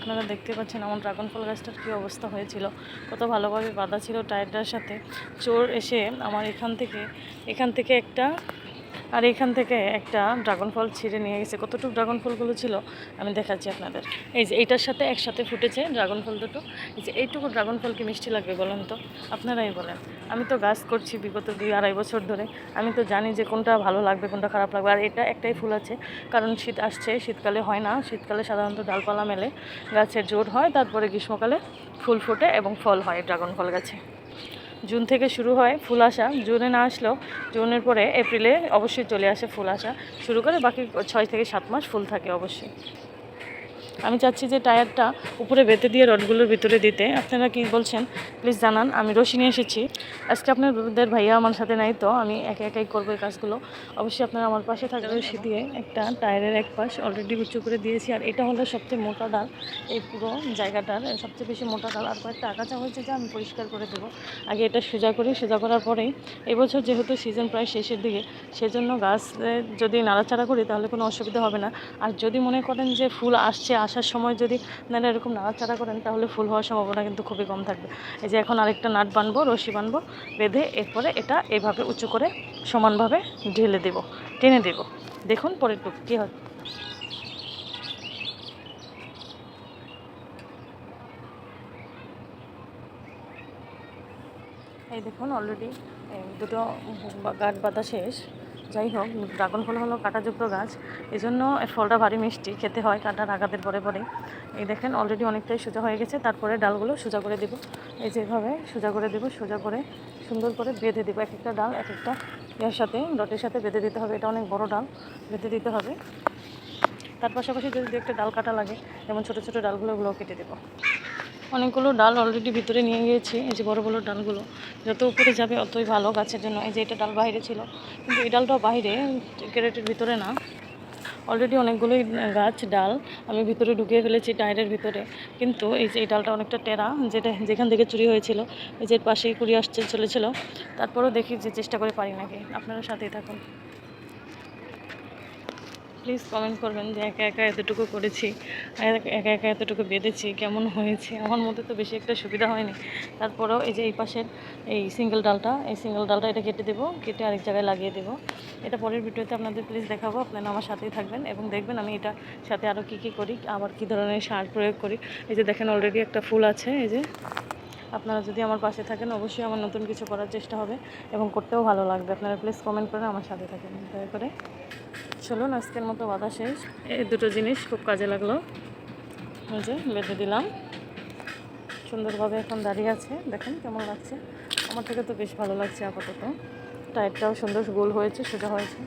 আপনারা দেখতে পাচ্ছেন আমার ড্রাগন ফল গাছটার কী অবস্থা হয়েছিল, কত ভালোভাবে বাঁধা ছিল টায়ারটার সাথে। চোর এসে আমার এখান থেকে একটা ড্রাগন ফল ছিঁড়ে নিয়ে গেছে। কতটুকু ড্রাগন ফলগুলো ছিল আমি দেখাচ্ছি আপনাদের। এই যে এইটার সাথে একসাথে ফুটেছে ড্রাগন ফল দুটো। এই যে এইটুকু ড্রাগন ফল কি মিষ্টি লাগবে বলেন তো, আপনারাই বলেন। আমি তো গাছ করছি বিগত 2-2.5 বছর ধরে, আমি তো জানি যে কোনটা ভালো লাগবে কোনটা খারাপ লাগবে। আর এটা একটাই ফুল আছে, কারণ শীত আসছে, শীতকালে হয় না। শীতকালে সাধারণত ডালপালা মেলে, গাছের জোর হয়, তারপরে গ্রীষ্মকালে ফুল ফোটে এবং ফল হয় ড্রাগন ফল গাছে। জুন থেকে শুরু হয় ফুল আসা, জুনে না আসলেও জুনের পরে এপ্রিলে অবশ্যই চলে আসে ফুল আসা শুরু করে। বাকি 6 থেকে 7 মাস ফুল থাকে অবশ্যই। আমি চাচ্ছি যে টায়ারটা উপরে বেঁধে দিয়ে রডগুলোর ভিতরে দিতে। আপনারা কি বলছেন প্লিজ জানান। আমি রশি নিয়ে এসেছি আজকে, আপনাদের ভাইয়া আমার সাথে নাই, তো আমি একাই করবো এই কাজগুলো। অবশ্যই আপনারা আমার পাশে থাকবেন। রশি দিয়ে একটা টায়ারের এক পাশ অলরেডি উঁচু করে দিয়েছি, আর এটা হলো সবচেয়ে মোটা ডাল এই পুরো জায়গাটার, সবচেয়ে বেশি মোটা ডাল। আর কয়েকটা আগাছা হয়েছে যা আমি পরিষ্কার করে দেবো। আগে এটা সোজা করি, সোজা করার পরেই এবছর যেহেতু সিজন প্রায় শেষের দিকে, সেজন্য গাছ যদি নাড়াচাড়া করি তাহলে কোনো অসুবিধা হবে না। আর যদি মনে করেন যে ফুল আসার সময় যদি আপনারা এরকম নাড়াচাড়া করেন তাহলে ফুল হওয়ার সম্ভাবনা কিন্তু খুবই কম থাকবে। এই যে এখন আরেকটা নাট বানবো, রশি বানবো, বেঁধে এরপরে এটা এভাবে উঁচু করে সমানভাবে ঢেলে দেব, টেনে দেব। দেখুন পরের টুক কী হয়। এই দেখুন অলরেডি দুটো গাছ বাঁধা শেষ। যাই হোক, ড্রাগন ফল হলো কাঁটাযুক্ত গাছ, এই জন্য এর ফলটা ভারী মিষ্টি খেতে হয় কাঁটার আঘাতের পরে। এই দেখেন অলরেডি অনেকটাই সোজা হয়ে গেছে। তারপরে ডালগুলো সোজা করে দেবো, এই যেভাবে সোজা করে দেবো, সোজা করে সুন্দর করে বেঁধে দেবো। এক একটা ডাল এক একটা ইয়ার সাথে, ডটের সাথে বেঁধে দিতে হবে। এটা অনেক বড় ডাল, বেঁধে দিতে হবে। তার পাশাপাশি যদি একটা ডাল কাটা লাগে, যেমন ছোটো ছোটো ডালগুলো কেটে দেবো। অনেকগুলো ডাল অলরেডি ভিতরে নিয়ে গিয়েছি। এই যে বড় বড় ডালগুলো যত উপরে যাবে অতই ভালো গাছের জন্য। এই যে এটা ডাল বাইরে ছিল, কিন্তু এই ডালটাও বাইরে, ক্যারেটের ভিতরে না। অলরেডি অনেকগুলোই ডাল আমি ভিতরে ঢুকিয়ে ফেলেছি টায়ারের ভিতরে। কিন্তু এই যে এই ডালটা অনেকটা টেরা, যেখান থেকে চুরি হয়েছিল এই যে পাশেই কুড়িয়ে চলেছিল। তারপরেও দেখি যে চেষ্টা করে পারি নাকি। আপনারা সাথেই থাকুন, প্লিজ কমেন্ট করবেন যে একা এতটুকু করেছি, একা এতটুকু বেঁধেছি কেমন হয়েছে। আমার মধ্যে তো বেশি একটা সুবিধা হয়নি, তারপরেও এই যে এই পাশের এই সিঙ্গেল ডালটা এটা কেটে দেবো, কেটে আরেক জায়গায় লাগিয়ে দেবো। এটা পরের ভিডিওতে আপনাদের প্লিজ দেখাবো। আপনারা আমার সাথেই থাকবেন এবং দেখবেন আমি এটা সাথে আরও কী করি, আবার কী ধরনের সার প্রয়োগ করি। এই যে দেখেন অলরেডি একটা ফুল আছে। এই যে আপনারা যদি আমার পাশে থাকেন অবশ্যই আমার নতুন কিছু করার চেষ্টা হবে এবং করতেও ভালো লাগবে। আপনারা প্লিজ কমেন্ট করে আমার সাথে থাকেন দয়া করে। চলুন আজকের মতো বাঁধা শেষ। এই দুটো জিনিস খুব কাজে লাগলো। এই যে বেঁধে দিলাম সুন্দরভাবে, এখন দাঁড়িয়ে আছে। দেখেন কেমন লাগছে, আমার থেকে তো বেশ ভালো লাগছে আপাতত। টায়ারটাও সুন্দর গোল হয়েছে, সোজা হয়েছে।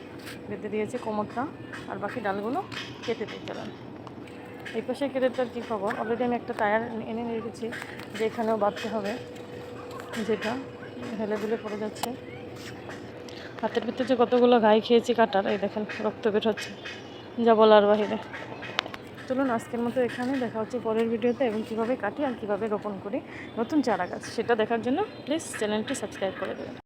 বেঁধে দিয়েছে কোমরটা, আর বাকি ডালগুলো কেটে দিয়ে চলেন। এই পাশে কেটেটার কী খবর, অলরেডি আমি একটা টায়ার এনে রেখেছি যে এখানেও বাঁধতে হবে, যেটা হেলে দুলে পড়ে যাচ্ছে। হাতের ভিতরে যে কতগুলো ঘাই খেয়েছি কাটার, এই দেখেন রক্ত বের হচ্ছে, যা বলার বাহিরে। চলুন আজকের মতো এখানে, দেখা হচ্ছে পরের ভিডিওতে, এবং কীভাবে কাটি আর কীভাবে রোপণ করি নতুন চারা গাছ সেটা দেখার জন্য প্লিজ চ্যানেলটি সাবস্ক্রাইব করে দেবেন।